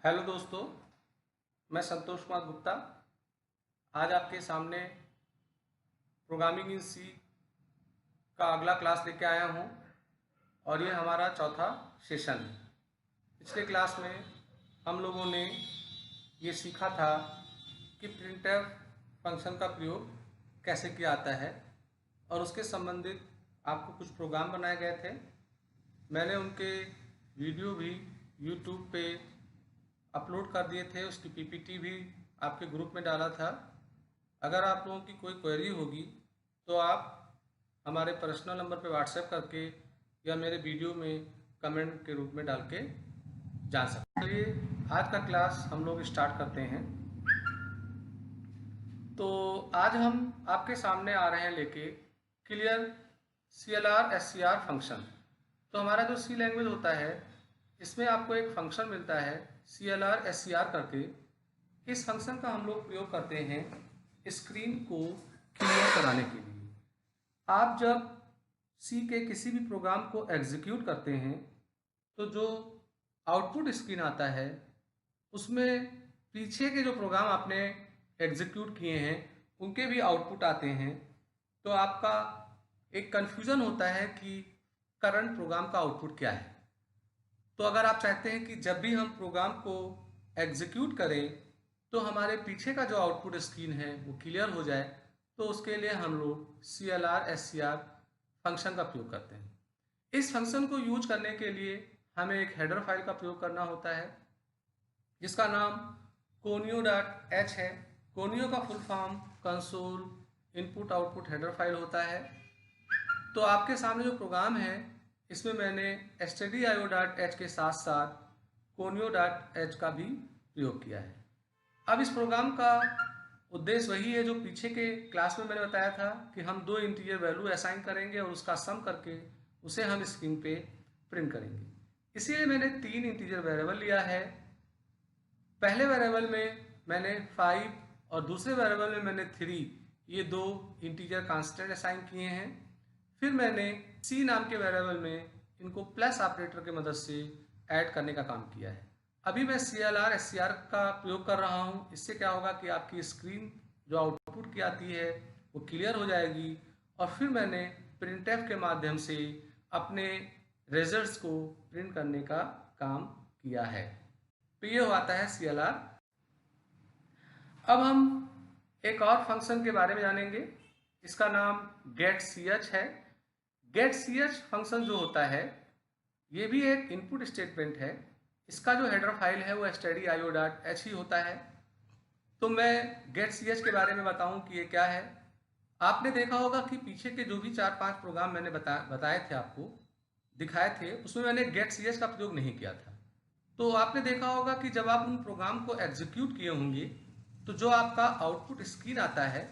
Hello दोस्तों, मैं संतोष कुमार गुप्ता आज आपके सामने प्रोग्रामिंग इन सी का अगला क्लास लेके आया हूं और ये हमारा चौथा सेशन है। पिछले क्लास में हम लोगों ने ये सीखा था कि प्रिंटफ फंक्शन का प्रयोग कैसे किया जाता है और उसके संबंधित आपको कुछ प्रोग्राम बनाए गए थे। मैंने उनके वीडियो भी यूट्यूब पे अपलोड कर दिए थे, उसकी पीपीटी भी आपके ग्रुप में डाला था। अगर आप लोगों की कोई क्वेरी होगी तो आप हमारे पर्सनल नंबर पे व्हाट्सएप करके या मेरे वीडियो में कमेंट के रूप में डाल के जान सकते हैं। चलिए आज का क्लास हम लोग स्टार्ट करते हैं। तो आज हम आपके सामने आ रहे हैं लेके क्लियर CLR फंक्शन। तो हमारा जो सी लैंग्वेज होता है इसमें आपको एक फंक्शन मिलता है CLR करके। इस फंक्शन का हम लोग प्रयोग करते हैं स्क्रीन को क्लियर कराने के लिए। आप जब सी के किसी भी प्रोग्राम को एग्जीक्यूट करते हैं तो जो आउटपुट स्क्रीन आता है उसमें पीछे के जो प्रोग्राम आपने एग्जीक्यूट किए हैं उनके भी आउटपुट आते हैं। तो आपका एक कन्फ्यूज़न होता है कि करंट प्रोग्राम का आउटपुट क्या है। तो अगर आप चाहते हैं कि जब भी हम प्रोग्राम को एग्जीक्यूट करें तो हमारे पीछे का जो आउटपुट स्क्रीन है वो क्लियर हो जाए, तो उसके लिए हम लोग CLR फंक्शन का प्रयोग करते हैं। इस फंक्शन को यूज करने के लिए हमें एक हेडर फाइल का प्रयोग करना होता है जिसका नाम conio.h है। कोनियो का full form console input output header file होता है। तो आपके सामने जो प्रोग्राम है इसमें मैंने stdio.h के साथ साथ conio.h का भी प्रयोग किया है। अब इस प्रोग्राम का उद्देश्य वही है जो पीछे के क्लास में मैंने बताया था कि हम दो इंटीजर वैल्यू असाइन करेंगे और उसका सम करके उसे हम स्क्रीन पे प्रिंट करेंगे। इसीलिए मैंने 3 इंटीजर वेरिएबल लिया है। पहले वेरिएबल में मैंने 5 और दूसरे वेरिएबल में मैंने 3, ये दो इंटीजर कांस्टेंट असाइन किए हैं। फिर मैंने सी नाम के वेरिएबल में इनको प्लस ऑपरेटर की मदद से ऐड करने का काम किया है। अभी मैं CLR का प्रयोग कर रहा हूँ। इससे क्या होगा कि आपकी स्क्रीन जो आउटपुट की आती है वो क्लियर हो जाएगी और फिर मैंने प्रिंटफ के माध्यम से अपने रिजल्ट्स को प्रिंट करने का काम किया है। तो ये आता है CLR। अब हम एक और फंक्शन के बारे में जानेंगे। इसका नाम getch है। getch फंक्शन जो होता है ये भी एक इनपुट स्टेटमेंट है। इसका जो हेडर फाइल है वो stdio.h ही होता है। तो मैं getch के बारे में बताऊं कि ये क्या है। आपने देखा होगा कि पीछे के जो भी 4-5 प्रोग्राम मैंने बताए थे, आपको दिखाए थे, उसमें मैंने getch का प्रयोग नहीं किया था। तो आपने देखा होगा कि जब आप उन प्रोग्राम को एग्जीक्यूट किए होंगे तो जो आपका आउटपुट स्क्रीन आता है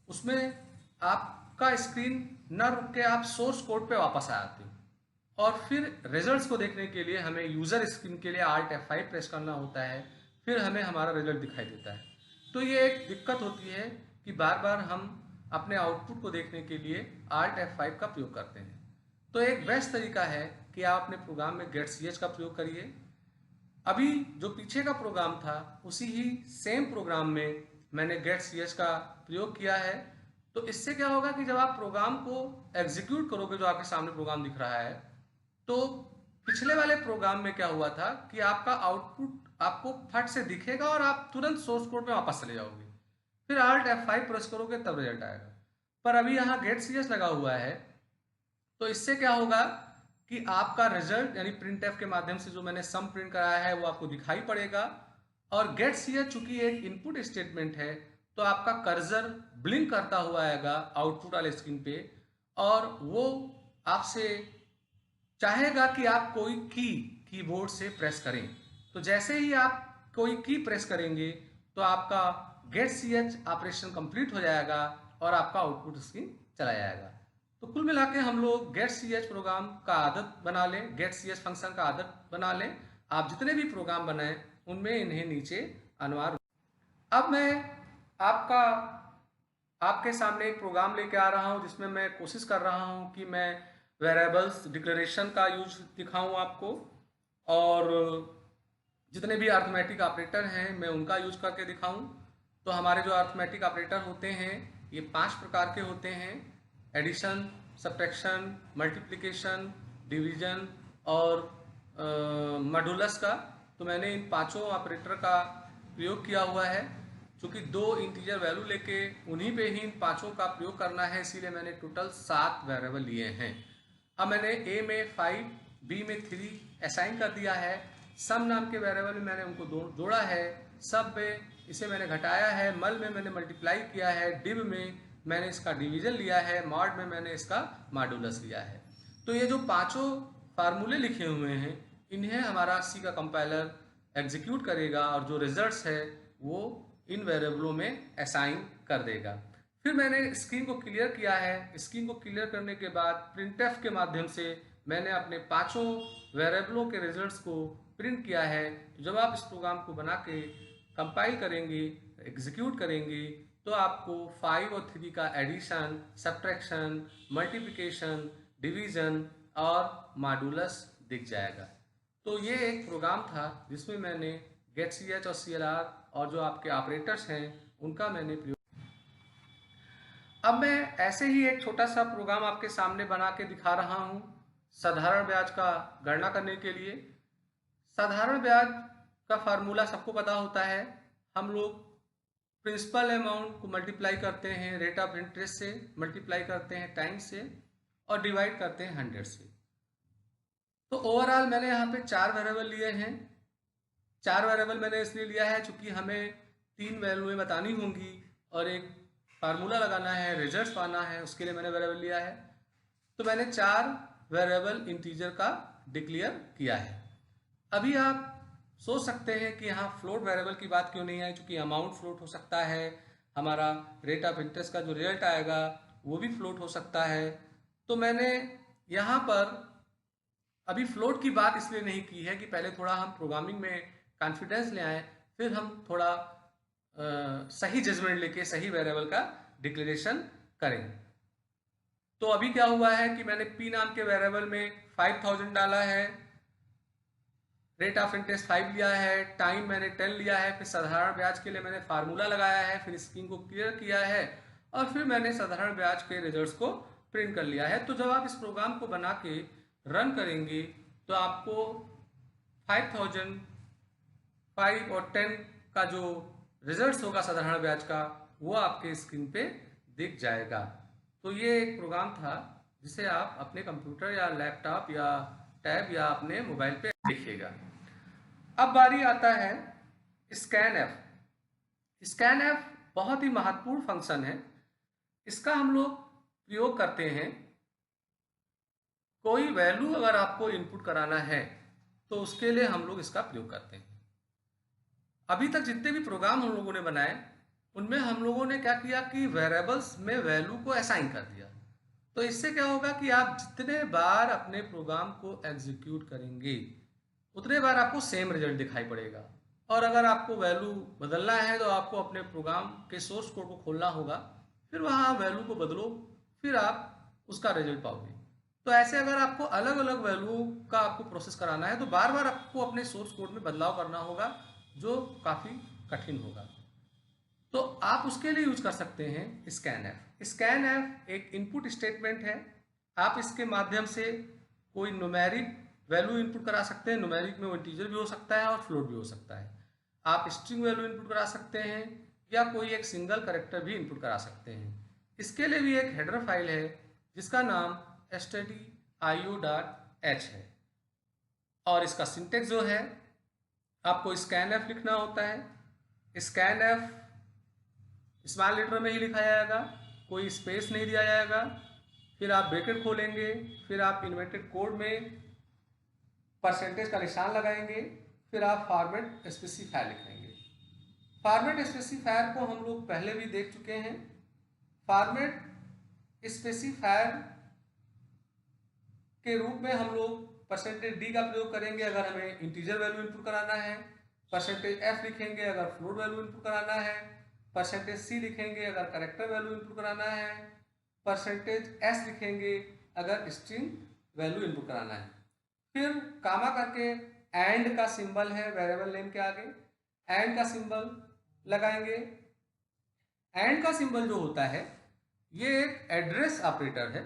उसमें आपका स्क्रीन न रुक के आप सोर्स कोड पे वापस आ जाते हो और फिर रिजल्ट्स को देखने के लिए हमें यूज़र स्क्रीन के लिए Alt F5 प्रेस करना होता है, फिर हमें हमारा रिजल्ट दिखाई देता है। तो ये एक दिक्कत होती है कि बार बार हम अपने आउटपुट को देखने के लिए Alt F5 का प्रयोग करते हैं। तो एक बेस्ट तरीका है कि आप अपने प्रोग्राम में getch का प्रयोग करिए। अभी जो पीछे का प्रोग्राम था उसी ही सेम प्रोग्राम में मैंने getch का प्रयोग किया है। तो इससे क्या होगा कि जब आप प्रोग्राम को एग्जीक्यूट करोगे, जो आपके सामने प्रोग्राम दिख रहा है, तो पिछले वाले प्रोग्राम में क्या हुआ था कि आपका आउटपुट आपको फट से दिखेगा और आप तुरंत सोर्स कोड में वापस चले जाओगे, फिर Alt F5 प्रेस करोगे तब रिजल्ट आएगा। पर अभी यहाँ getch लगा हुआ है तो इससे क्या होगा कि आपका रिजल्ट यानी printf के माध्यम से जो मैंने सम प्रिंट कराया है वो आपको दिखाई पड़ेगा। और getch चूंकि एक इनपुट स्टेटमेंट है तो आपका कर्सर ब्लिंक करता हुआ आएगा आउटपुट वाले स्क्रीन पे और वो आपसे चाहेगा कि आप कोई कीबोर्ड से प्रेस करें। तो जैसे ही आप कोई की प्रेस करेंगे तो आपका getch ऑपरेशन कंप्लीट हो जाएगा और आपका आउटपुट स्क्रीन चला जाएगा। तो कुल मिला के हम लोग getch प्रोग्राम का आदत बना लें, getch फंक्शन का आदत बना लें। आप जितने भी प्रोग्राम बनाएं उनमें इन्हें नीचे अनिवार्य। अब मैं आपके सामने एक प्रोग्राम लेके आ रहा हूं जिसमें मैं कोशिश कर रहा हूं कि मैं वेरिएबल्स डिक्लेरेशन का यूज दिखाऊं आपको और जितने भी अर्थमेटिक ऑपरेटर हैं मैं उनका यूज करके दिखाऊं। तो हमारे जो अर्थमेटिक ऑपरेटर होते हैं ये 5 प्रकार के होते हैं: एडिशन, सब्ट्रैक्शन, मल्टीप्लिकेशन, डिवीजन और मॉडुलस का। तो मैंने इन पांचों ऑपरेटर का प्रयोग किया हुआ है। चूँकि 2 इंटीजर वैल्यू लेके उन्हीं पे ही इन पांचों का प्रयोग करना है, इसीलिए मैंने टोटल 7 वेरिएबल लिए हैं। अब मैंने ए में 5, बी में 3 असाइन कर दिया है। सम नाम के वेरिएबल में मैंने उनको जोड़ा है, सब में इसे मैंने घटाया है, मल में मैंने मल्टीप्लाई किया है, डिव में मैंने इसका डिवीजन लिया है, मॉड में मैंने इसका मॉडुलस लिया है। तो ये जो पांचों फार्मूले लिखे हुए हैं इन्हें हमारा सी का कंपाइलर एग्जीक्यूट करेगा और जो रिजल्ट्स है वो इन वेरिएबलों में असाइन कर देगा। फिर मैंने स्क्रीन को क्लियर किया है। स्क्रीन को क्लियर करने के बाद प्रिंटफ के माध्यम से मैंने अपने पांचों वेरिएबलों के रिजल्ट्स को प्रिंट किया है। जब आप इस प्रोग्राम को बना के कंपाइल करेंगे, एग्जीक्यूट करेंगे, तो आपको 5 और 3 का एडिशन, सब्ट्रैक्शन, मल्टीप्लिकेशन, डिवीजन और मॉडुलस दिख जाएगा। तो ये एक प्रोग्राम था जिसमें मैंने गेट सी एच और CLR और जो आपके ऑपरेटर्स हैं उनका मैंने प्रयोग। अब मैं ऐसे ही एक छोटा सा प्रोग्राम आपके सामने बना के दिखा रहा हूँ साधारण ब्याज का गणना करने के लिए। साधारण ब्याज का फार्मूला सबको पता होता है। हम लोग प्रिंसिपल अमाउंट को मल्टीप्लाई करते हैं रेट ऑफ इंटरेस्ट से, मल्टीप्लाई करते हैं टाइम से और डिवाइड करते हैं 100 से। तो ओवरऑल मैंने यहाँ पे 4 वेरिएबल लिए हैं। 4 वेरिएबल मैंने इसलिए लिया है क्योंकि हमें 3 वैल्यूएं बतानी होंगी और एक फार्मूला लगाना है, रिजल्ट्स पाना है, उसके लिए मैंने वेरिएबल लिया है। तो मैंने 4 वेरिएबल इंटीजर का डिक्लेयर किया है। अभी आप सोच सकते हैं कि यहाँ फ्लोट वेरिएबल की बात क्यों नहीं आई, क्योंकि अमाउंट फ्लोट हो सकता है, हमारा रेट ऑफ इंटरेस्ट का जो रिजल्ट आएगा वो भी फ्लोट हो सकता है। तो मैंने यहाँ पर अभी फ्लोट की बात इसलिए नहीं की है कि पहले थोड़ा हम प्रोग्रामिंग में कॉन्फिडेंस ले आए, फिर हम थोड़ा सही जजमेंट लेके सही वेरिएबल का डिक्लेरेशन करें। तो अभी क्या हुआ है कि मैंने पी नाम के वेरिएबल में 5000 डाला है, रेट ऑफ इंटरेस्ट 5 लिया है, टाइम मैंने 10 लिया है, फिर साधारण ब्याज के लिए मैंने फार्मूला लगाया है, फिर स्क्रीन को क्लियर किया है और फिर मैंने साधारण ब्याज के रिजल्ट्स को प्रिंट कर लिया है। तो जब आप इस प्रोग्राम को बना के रन करेंगे तो आपको 5000, 5 और 10 का जो रिजल्ट्स होगा साधारण ब्याज का वो आपके स्क्रीन पे दिख जाएगा। तो ये एक प्रोग्राम था जिसे आप अपने कंप्यूटर या लैपटॉप या टैब या अपने मोबाइल पे देखिएगा। अब बारी आता है स्कैनएफ। स्कैनएफ बहुत ही महत्वपूर्ण फंक्शन है। इसका हम लोग प्रयोग करते हैं, कोई वैल्यू अगर आपको इनपुट कराना है तो उसके लिए हम लोग इसका प्रयोग करते हैं। अभी तक जितने भी प्रोग्राम हम लोगों ने बनाए उनमें हम लोगों ने क्या किया कि वेरिएबल्स में वैल्यू को असाइन कर दिया। तो इससे क्या होगा कि आप जितने बार अपने प्रोग्राम को एग्जीक्यूट करेंगे उतने बार आपको सेम रिजल्ट दिखाई पड़ेगा। और अगर आपको वैल्यू बदलना है तो आपको अपने प्रोग्राम के सोर्स कोड को खोलना होगा, फिर वहाँ वैल्यू को बदलो, फिर आप उसका रिजल्ट पाओगे। तो ऐसे अगर आपको अलग अलग वैल्यू का आपको प्रोसेस कराना है तो बार बार आपको अपने सोर्स कोड में बदलाव करना होगा, जो काफ़ी कठिन होगा। तो आप उसके लिए यूज कर सकते हैं स्कैनएफ। स्कैनएफ एक इनपुट स्टेटमेंट है। आप इसके माध्यम से कोई न्यूमेरिक वैल्यू इनपुट करा सकते हैं। न्यूमेरिक में वो इंटीजर भी हो सकता है और फ्लोट भी हो सकता है। आप स्ट्रिंग वैल्यू इनपुट करा सकते हैं या कोई एक सिंगल कैरेक्टर भी इनपुट करा सकते हैं। इसके लिए भी एक हेडर फाइल है जिसका नाम stdio.h है और इसका सिंटेक्स जो है, आपको स्कैनएफ लिखना होता है। स्कैनएफ स्मॉल लेटर में ही लिखा जाएगा, कोई स्पेस नहीं दिया जाएगा। फिर आप ब्रैकेट खोलेंगे, फिर आप इन्वर्टेड कोड में परसेंटेज का निशान लगाएंगे, फिर आप फॉर्मेट स्पेसिफायर लिखेंगे। फॉर्मेट स्पेसिफायर को हम लोग पहले भी देख चुके हैं। फॉर्मेट स्पेसिफायर के रूप में हम लोग %d का प्रयोग करेंगे अगर हमें इंटीजर वैल्यू इनपुट कराना है, %f लिखेंगे अगर फ्लोट वैल्यू इनपुट कराना है, %c लिखेंगे अगर कैरेक्टर वैल्यू इनपुट कराना है, %s लिखेंगे अगर स्ट्रिंग वैल्यू इनपुट कराना है। फिर कामा करके एंड का सिंबल है वेरिएबल नेम के आगे, एंड का सिंबल लगाएंगे। एंड का सिंबल जो होता है ये एक एड्रेस ऑपरेटर है।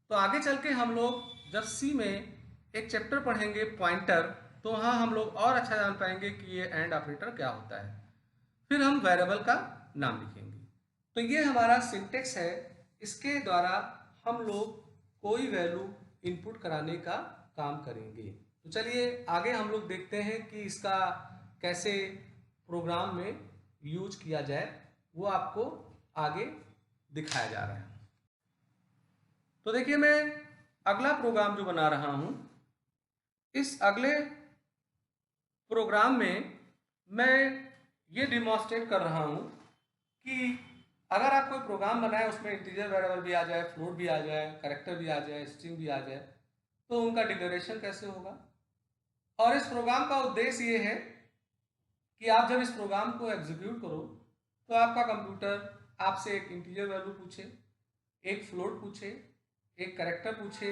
तो आगे चल के हम लोग जब सी में एक चैप्टर पढ़ेंगे पॉइंटर, तो वहाँ हम लोग और अच्छा जान पाएंगे कि ये एंड ऑपरेटर क्या होता है। फिर हम वेरिएबल का नाम लिखेंगे। तो ये हमारा सिंटेक्स है, इसके द्वारा हम लोग कोई वैल्यू इनपुट कराने का काम करेंगे। तो चलिए आगे हम लोग देखते हैं कि इसका कैसे प्रोग्राम में यूज किया जाए, वो आपको आगे दिखाया जा रहा है। तो देखिए मैं अगला प्रोग्राम जो बना रहा हूं, इस अगले प्रोग्राम में मैं ये डिमॉन्स्ट्रेट कर रहा हूं कि अगर आप कोई प्रोग्राम बनाए उसमें इंटीजर वेरिएबल भी आ जाए, फ्लोट भी आ जाए, कैरेक्टर भी आ जाए, स्ट्रिंग भी आ जाए, तो उनका डिक्लेरेशन कैसे होगा। और इस प्रोग्राम का उद्देश्य ये है कि आप जब इस प्रोग्राम को एग्जीक्यूट करो तो आपका कंप्यूटर आपसे एक इंटीजर वैल्यू पूछे, एक फ्लोट पूछे, एक कैरेक्टर पूछे,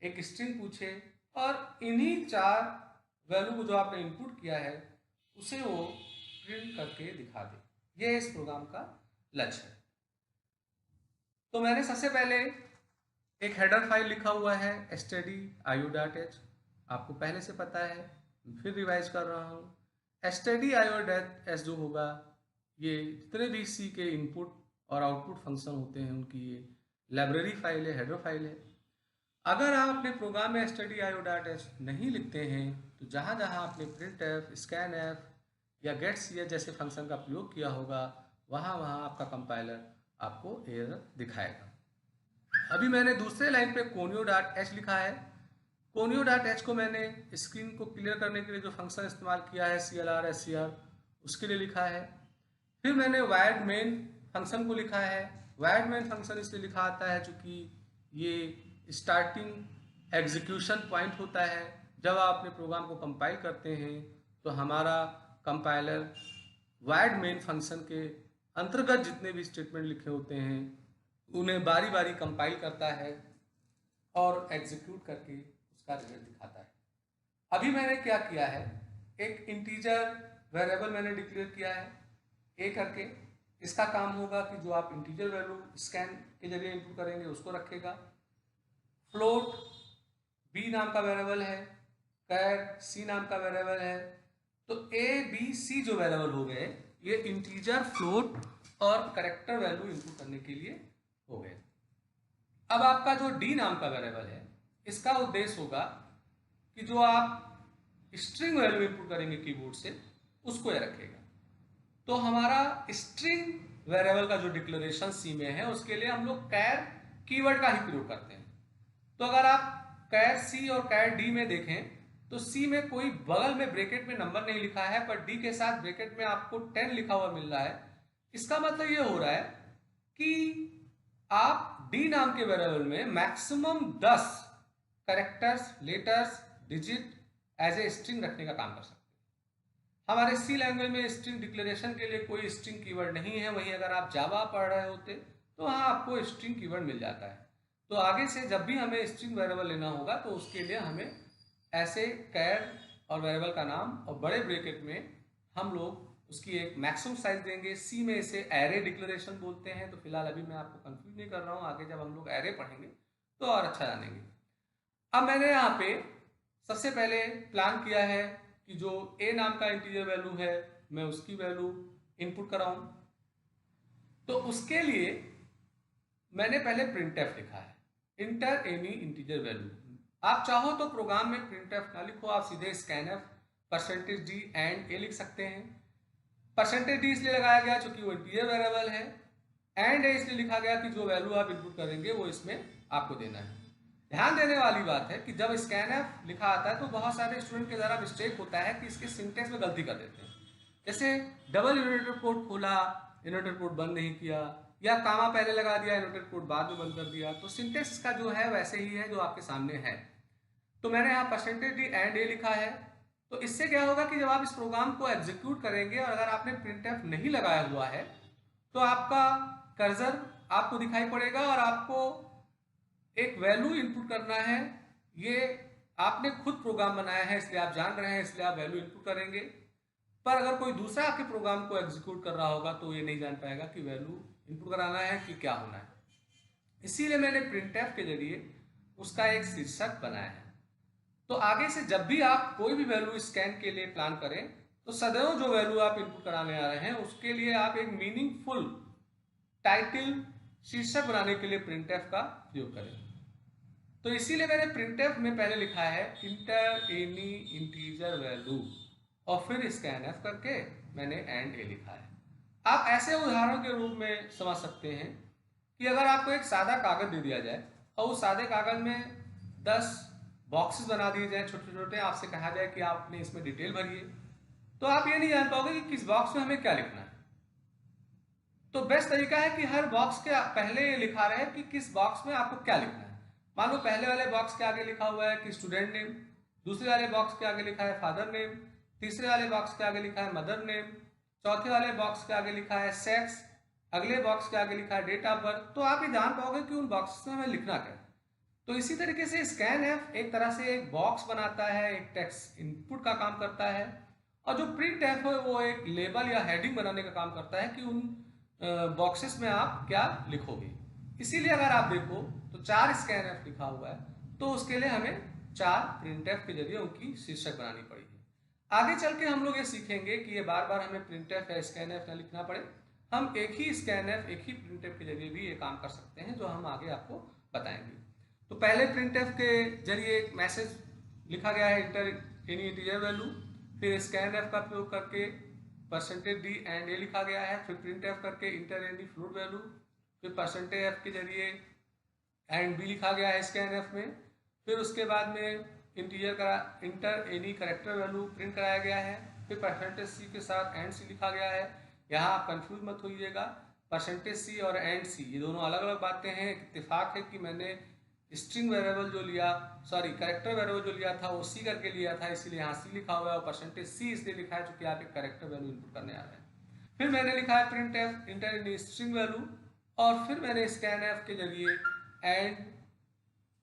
एक स्ट्रिंग पूछे, और इन्हीं 4 वैल्यू को जो आपने इनपुट किया है उसे वो प्रिंट करके दिखा दे। ये इस प्रोग्राम का लक्ष्य है। तो मैंने सबसे पहले एक हेडर फाइल लिखा हुआ है stdio.h, आपको पहले से पता है, फिर रिवाइज कर रहा हूँ। stdio.h जो होगा ये जितने भी सी के इनपुट और आउटपुट फंक्शन होते हैं उनकी ये लाइब्रेरी फाइल है, हेडर फाइल है। अगर आप अपने प्रोग्राम में stdio.h नहीं लिखते हैं तो जहाँ जहाँ आपने printf, scanf या getch जैसे फंक्शन का प्रयोग किया होगा वहाँ वहाँ आपका कंपाइलर आपको एरर दिखाएगा। अभी मैंने दूसरे लाइन पे conio.h लिखा है। conio.h को मैंने स्क्रीन को क्लियर करने के लिए जो फंक्शन इस्तेमाल किया है clr scr उसके लिए लिखा है। फिर मैंने वायर्ड मेन फंक्शन को लिखा है। वायर्ड मेन फंक्शन इसलिए लिखा आता है क्योंकि ये स्टार्टिंग एग्जीक्यूशन पॉइंट होता है। जब आप अपने प्रोग्राम को कंपाइल करते हैं तो हमारा कंपाइलर वायर्ड मेन फंक्शन के अंतर्गत जितने भी स्टेटमेंट लिखे होते हैं उन्हें बारी बारी कंपाइल करता है और एग्जीक्यूट करके उसका रिजल्ट दिखाता है। अभी मैंने क्या किया है, एक इंटीजर वेरिएबल मैंने डिक्लेयर किया है ए करके। इसका काम होगा कि जो आप इंटीजर वैल्यू स्कैन के जरिए इनपुट करेंगे उसको रखेगा। फ्लोट बी नाम का वेरिएबल है, कैर सी नाम का वेरिएबल है। तो ए बी सी जो वेरिएबल हो गए ये इंटीजर, फ्लोट और कैरेक्टर वैल्यू इनपुट करने के लिए हो गए। अब आपका जो डी नाम का वेरिएबल है इसका उद्देश्य होगा कि जो आप स्ट्रिंग वैल्यू इनपुट करेंगे कीबोर्ड से उसको ये रखेगा। तो हमारा स्ट्रिंग वेरिएबल का जो डिक्लेरेशन सी में है उसके लिए हम लोग कैर कीवर्ड का ही प्रयोग करते हैं। तो अगर आप कैर सी और कैर डी में देखें तो सी में कोई बगल में ब्रैकेट में नंबर नहीं लिखा है, पर डी के साथ ब्रैकेट में आपको 10 लिखा हुआ मिल रहा है। इसका मतलब ये हो रहा है कि आप डी नाम के वेरिएबल में maximum 10 characters, letters, digit as a string रखने का काम कर सकते हैं। हमारे सी लैंग्वेज में स्ट्रिंग डिक्लेरेशन के लिए कोई स्ट्रिंग कीवर्ड नहीं है। वहीं अगर आप जावा पढ़ रहे होते तो वहाँ आपको स्ट्रिंग कीवर्ड मिल जाता है। तो आगे से जब भी हमें स्ट्रिंग वेरिएबल लेना होगा तो उसके लिए हमें ऐसे कैर और वेरिएबल का नाम और बड़े ब्रैकेट में हम लोग उसकी एक मैक्सिमम साइज देंगे। सी में इसे एरे डिक्लेरेशन बोलते हैं। तो फिलहाल अभी मैं आपको कंफ्यूज नहीं कर रहा हूँ, आगे जब हम लोग एरे पढ़ेंगे तो और अच्छा जानेंगे। अब मैंने यहाँ पे सबसे पहले प्लान किया है कि जो ए नाम का इंटीजर वैल्यू है मैं उसकी वैल्यू इनपुट कराऊं। तो उसके लिए मैंने पहले printf लिखा है, इंटर एनी इंटीजर वैल्यू। आप चाहो तो प्रोग्राम में printf ना लिखो, आप सीधे scanf %d एंड ए लिख सकते हैं। %d इसलिए लगाया गया क्योंकि वो इंटीजर वेरिएबल है, एंड ए इसलिए लिखा गया कि जो वैल्यू आप इनपुट करेंगे वो इसमें आपको देना है। ध्यान देने वाली बात है कि जब scanf लिखा आता है तो बहुत सारे स्टूडेंट के द्वारा मिस्टेक होता है कि इसके सिंटेक्स में गलती कर देते हैं। जैसे डबल इनवर्टेड कोड खोला, इनवर्टेड कोड बंद नहीं किया, या कामा पहले लगा दिया, इनवर्टेड कोड बाद में बंद कर दिया। तो सिंटेक्स का जो है वैसे ही है जो आपके सामने है। तो मैंने यहाँ %d एंड ए लिखा है। तो इससे क्या होगा कि जब आप इस प्रोग्राम को एग्जीक्यूट करेंगे और अगर आपने printf नहीं लगाया हुआ है तो आपका कर्सर आपको दिखाई पड़ेगा और आपको एक वैल्यू इनपुट करना है। ये आपने खुद प्रोग्राम बनाया है इसलिए आप जान रहे हैं, इसलिए आप वैल्यू इनपुट करेंगे। पर अगर कोई दूसरा आपके प्रोग्राम को एग्जीक्यूट कर रहा होगा तो ये नहीं जान पाएगा कि वैल्यू इनपुट कराना है कि क्या होना है। इसीलिए मैंने प्रिंटफ के जरिए उसका एक शीर्षक बनाया है। तो आगे से जब भी आप कोई भी वैल्यू स्कैन के लिए प्लान करें तो सदैव जो वैल्यू आप इनपुट कराने आ रहे हैं उसके लिए आप एक मीनिंगफुल टाइटल शीर्षक बनाने के लिए प्रिंटफ का उपयोग करें। तो इसीलिए मैंने प्रिंटफ में पहले लिखा है इंटर एनी इंटीजर वैल्यू और फिर स्कैनफ करके मैंने एंड ए लिखा है। आप ऐसे उदाहरण के रूप में समझ सकते हैं कि अगर आपको एक सादा कागज दे दिया जाए और उस सादे कागज में 10 बॉक्सेस बना दिए जाए छोटे छोटे, आपसे कहा जाए कि आपने इसमें डिटेल भरिए, तो आप ये नहीं जान पाओगे कि किस बॉक्स में हमें क्या लिखना है। तो बेस्ट तरीका है कि हर बॉक्स के पहले ये लिखा रहे कि किस बॉक्स में आपको क्या लिखना है। मान लो पहले वाले बॉक्स के आगे लिखा हुआ है कि स्टूडेंट नेम, दूसरे वाले बॉक्स के आगे लिखा है फादर नेम, तीसरे वाले बॉक्स के आगे लिखा है मदर नेम, चौथे वाले बॉक्स के आगे लिखा है सेक्स, अगले बॉक्स के आगे लिखा है डेट ऑफ बर्थ। तो आप ये जान पाओगे कि उन बॉक्स में हमें लिखना क्या है। तो इसी तरीके से स्कैनफ एक तरह से एक बॉक्स बनाता है, एक टेक्स्ट इनपुट का काम करता है, और जो प्रिंटफ है वो एक लेबल या हेडिंग बनाने का काम करता है कि उन बॉक्सेस में आप क्या लिखोगे। इसीलिए अगर आप देखो तो 4 स्कैनफ लिखा हुआ है, तो उसके लिए हमें 4 प्रिंटफ के जरिए उनकी शीर्षक बनानी पड़ेगी। आगे चल के हम लोग ये सीखेंगे कि ये बार बार हमें प्रिंटफ या स्कैनफ ना लिखना पड़े, हम एक ही स्कैनफ एक ही प्रिंटफ के जरिए भी ये काम कर सकते हैं, जो हम आगे आपको बताएंगे। तो पहले प्रिंटफ के जरिए एक मैसेज लिखा गया है इंटर एनी इंटीजर वैल्यू, फिर स्कैनफ का प्रयोग करके %d एंड ए लिखा गया है, फिर प्रिंटफ करके इंटर एनी फ्लोट वैल्यू, फिर %f के जरिए एंड बी लिखा गया है स्कैनफ में, फिर उसके बाद में inter any character value print कराया गया है, फिर %c के साथ एंड सी लिखा गया है। यहाँ आप कंफ्यूज मत होइएगा, %c और एंड सी ये दोनों अलग अलग बातें हैं। इत्तेफाक है कि मैंने स्ट्रिंग वेरिएबल जो लिया, करेक्टर वेरिएबल जो लिया था वो सी करके लिया था, इसीलिए यहाँ सी लिखा हुआ है, और %c इसलिए लिखा है क्योंकि आप एक करेक्टर वैल्यू इनपुट करने आ रहे हैं। फिर मैंने लिखा है printf inter any string value, और फिर मैंने स्कैनफ के जरिए एंड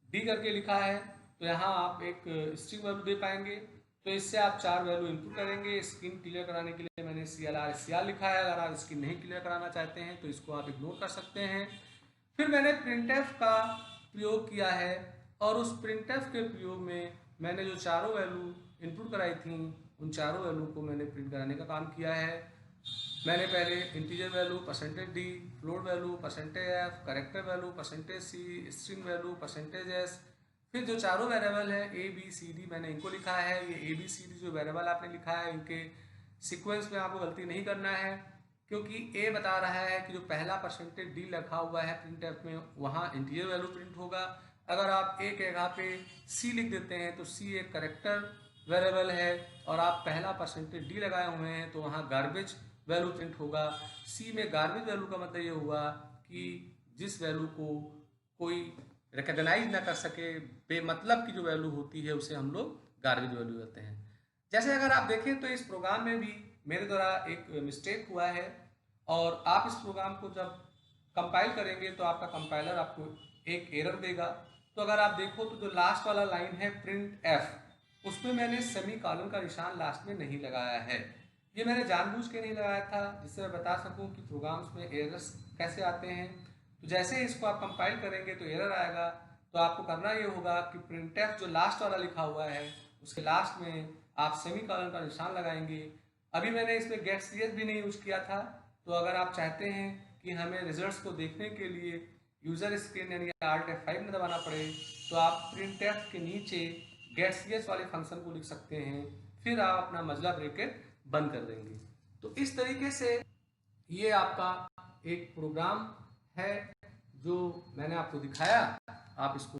डी करके लिखा है। तो यहाँ आप एक स्ट्रिंग वैल्यू दे पाएंगे, तो इससे आप 4 वैल्यू इनपुट करेंगे। स्क्रीन क्लियर कराने के लिए मैंने CLR लिखा है, अगर आप स्क्रीन नहीं क्लियर कराना चाहते हैं तो इसको आप इग्नोर कर सकते हैं। फिर मैंने प्रिंटफ का प्रयोग किया है, और उस प्रिंटफ के प्रयोग में मैंने जो चारों वैल्यू इनपुट कराई थी उन चारों वैल्यू को मैंने प्रिंट कराने का काम किया है। मैंने पहले integer value %d, float value %f, character value %c, string value %s, फिर जो चारों वेरिएबल है a b c d मैंने इनको लिखा है। ये a b c d जो वेरिएबल आपने लिखा है इनके सीक्वेंस में आपको गलती नहीं करना है, क्योंकि a बता रहा है कि जो पहला %d लिखा हुआ है प्रिंटफ में वहाँ इंटीजर वैल्यू प्रिंट होगा। अगर आप a के जगह पे c लिख देते हैं तो c एक करेक्टर वेरिएबल है, और आप पहला %d लगाए हुए हैं तो वहाँ गार्बेज वैल्यू प्रिंट होगा। c में गार्बेज वैल्यू का मतलब ये हुआ कि जिस वैल्यू को कोई रिकॉग्नाइज ना कर सके, बेमतलब की जो वैल्यू होती है उसे हम लोग गार्बेज वैल्यू कहते हैं। जैसे अगर आप देखें तो इस प्रोग्राम में भी मेरे द्वारा एक मिस्टेक हुआ है, और आप इस प्रोग्राम को जब कंपाइल करेंगे तो आपका कंपाइलर आपको एक एरर देगा। तो अगर आप देखो तो जो लास्ट वाला लाइन है प्रिंट एफ, उसमें मैंने सेमीकोलन का निशान लास्ट में नहीं लगाया है। ये मैंने जानबूझ के नहीं लगाया था, जिससे मैं बता सकूं कि प्रोग्राम्स में एरर्स कैसे आते हैं। तो जैसे ही इसको आप कंपाइल करेंगे तो एरर आएगा, तो आपको करना ये होगा कि प्रिंटफ जो लास्ट वाला लिखा हुआ है उसके लास्ट में आप सेमीकोलन का निशान लगाएंगे। अभी मैंने इसमें गेट cs भी नहीं यूज किया था, तो अगर आप चाहते हैं कि हमें रिजल्ट्स को देखने के लिए यूजर स्क्रीन यानी Alt F5 में दबाना पड़े, तो आप प्रिंटफ के नीचे गेट cs वाले फंक्शन को लिख सकते हैं, फिर आप अपना मजला ब्रैकेट बंद कर देंगे। तो इस तरीके से ये आपका एक प्रोग्राम है जो मैंने आपको दिखाया, आप इसको